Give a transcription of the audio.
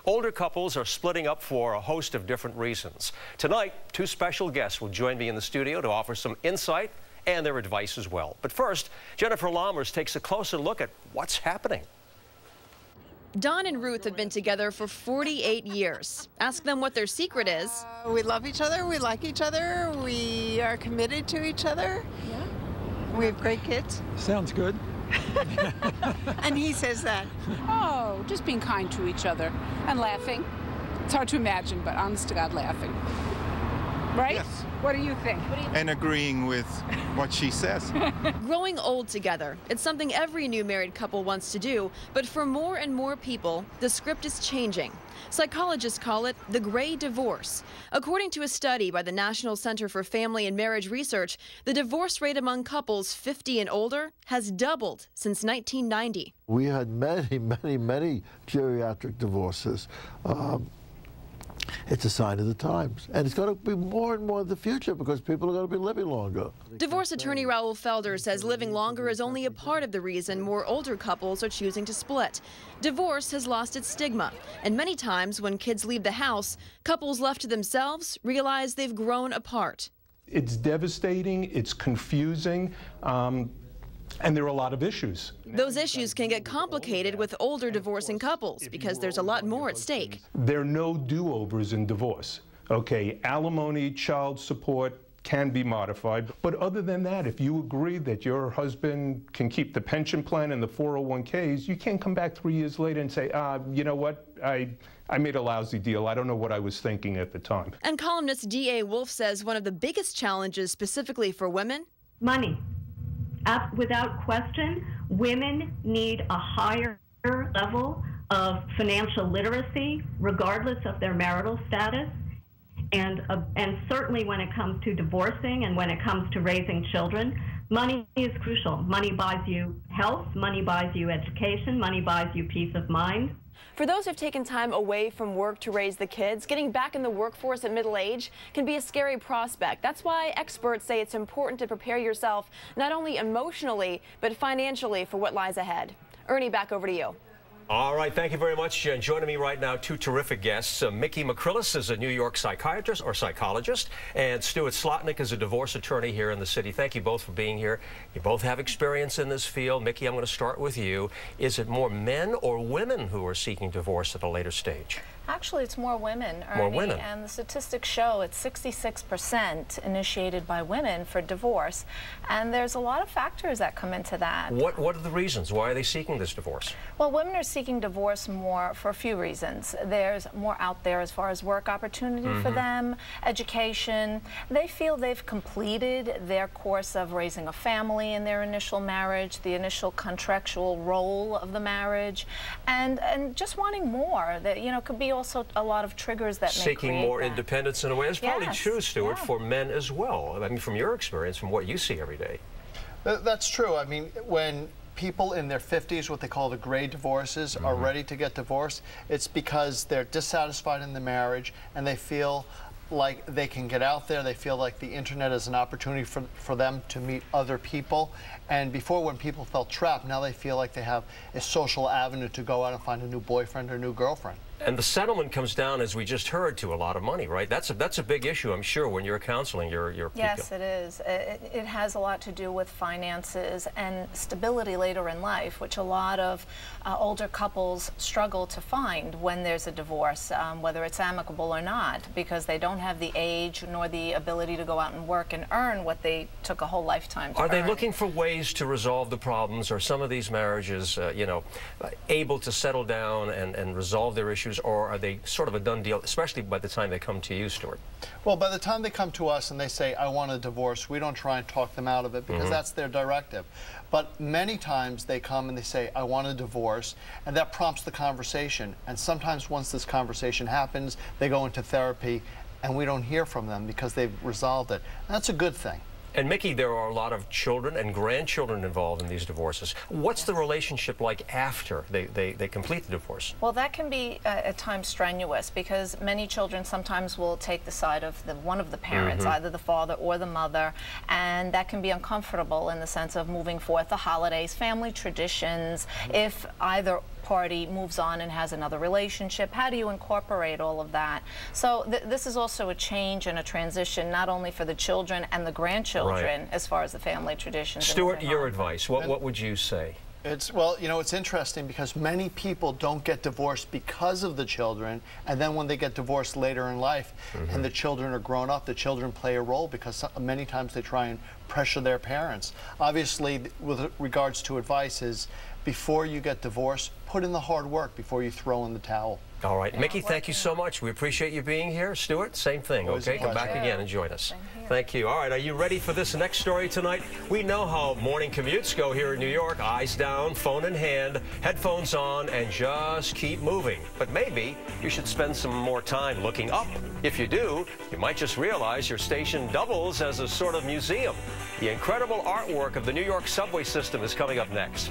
Older couples are splitting up for a host of different reasons. Tonight, two special guests will join me in the studio to offer some insight and their advice as well. But first, Jennifer Lammers takes a closer look at what's happening. Don and Ruth have been together for 48 years. Ask them what their secret is. We love each other, we like each other, we are committed to each other. Yeah. We have great kids. Sounds good. And he says that. Oh, just being kind to each other and laughing. It's hard to imagine, but honest to God, laughing. Right? Yes. What do you think? And agreeing with what she says. Growing old together. It's something every new married couple wants to do, but for more and more people, the script is changing. Psychologists call it the gray divorce. According to a study by the National Center for Family and Marriage Research, the divorce rate among couples 50 and older has doubled since 1990. We had many geriatric divorces. It's a sign of the times. And it's going to be more and more in the future because people are going to be living longer. Divorce attorney Raul Felder says living longer is only a part of the reason more older couples are choosing to split. Divorce has lost its stigma. And many times when kids leave the house, couples left to themselves realize they've grown apart. It's devastating. It's confusing. And there are a lot of issues. Those issues can get complicated with older divorcing couples because there's a lot more at stake. There are no do-overs in divorce. Okay, alimony, child support can be modified. But other than that, if you agree that your husband can keep the pension plan and the 401ks, you can't come back 3 years later and say, you know what, I made a lousy deal. I don't know what I was thinking at the time. And columnist D.A. Wolf says one of the biggest challenges specifically for women? Money. Without question, women need a higher level of financial literacy, regardless of their marital status. And certainly when it comes to divorcing and when it comes to raising children, money is crucial. Money buys you health, money buys you education, money buys you peace of mind. For those who've taken time away from work to raise the kids, getting back in the workforce at middle age can be a scary prospect. That's why experts say it's important to prepare yourself not only emotionally, but financially for what lies ahead. Ernie, back over to you. All right, thank you very much, Jen. Joining me right now, two terrific guests. Miki is a New York psychiatrist or psychologist, and Stuart Slotnick is a divorce attorney here in the city. Thank you both for being here. You both have experience in this field. Miki, I'm going to start with you. Is it more men or women who are seeking divorce at a later stage? Actually, it's more women, Ernie, more women. And the statistics show it's 66% initiated by women for divorce. And there's a lot of factors that come into that. What are the reasons? Why are they seeking this divorce? Well, women are seeking divorce more for a few reasons. There's more out there as far as work opportunity for them, education. They feel they've completed their course of raising a family in their initial marriage, the initial contractual role of the marriage, and just wanting more. That, you know, could be also a lot of triggers that may create seeking more independence in a way. It's probably true, Stuart, yeah, for men as well. I mean, from your experience, from what you see every day. That's true. I mean, when people in their 50s, what they call the gray divorces, are ready to get divorced, it's because they're dissatisfied in the marriage and they feel like they can get out there. They feel like the internet is an opportunity for them to meet other people. And before, when people felt trapped, now they feel like they have a social avenue to go out and find a new boyfriend or a new girlfriend. And the settlement comes down, as we just heard, to a lot of money, right? That's a big issue, I'm sure, when you're counseling your people. Yes, it is. It has a lot to do with finances and stability later in life, which a lot of older couples struggle to find when there's a divorce, whether it's amicable or not, because they don't have the age nor the ability to go out and work and earn what they took a whole lifetime to earn. Are they looking for ways to resolve the problems? Are some of these marriages, you know, able to settle down and resolve their issues? Or are they sort of a done deal, especially by the time they come to you, Stuart? Well, by the time they come to us and they say, I want a divorce, we don't try and talk them out of it because that's their directive. But many times they come and they say, I want a divorce, and that prompts the conversation. And sometimes once this conversation happens, they go into therapy and we don't hear from them because they've resolved it. And that's a good thing. And Miki, there are a lot of children and grandchildren involved in these divorces. What's the relationship like after they complete the divorce? Well, that can be at times strenuous because many children sometimes will take the side of one of the parents, either the father or the mother, and that can be uncomfortable in the sense of moving forth the holidays, family traditions. If either party moves on and has another relationship. How do you incorporate all of that? So this is also a change and a transition, not only for the children and the grandchildren, as far as the family traditions. Stuart, your advice, what would you say? Well, you know, it's interesting because many people don't get divorced because of the children, and then when they get divorced later in life and the children are grown up, the children play a role because many times they try and pressure their parents. Obviously, with regards to advice is before you get divorced, put in the hard work before you throw in the towel. All right. Miki, thank you so much. We appreciate you being here. Stuart, same thing, okay? Come back again and join us. Thank you. All right, are you ready for this next story tonight? We know how morning commutes go here in New York. Eyes down, phone in hand, headphones on, and just keep moving. But maybe you should spend some more time looking up. If you do, you might just realize your station doubles as a sort of museum. The incredible artwork of the New York subway system is coming up next.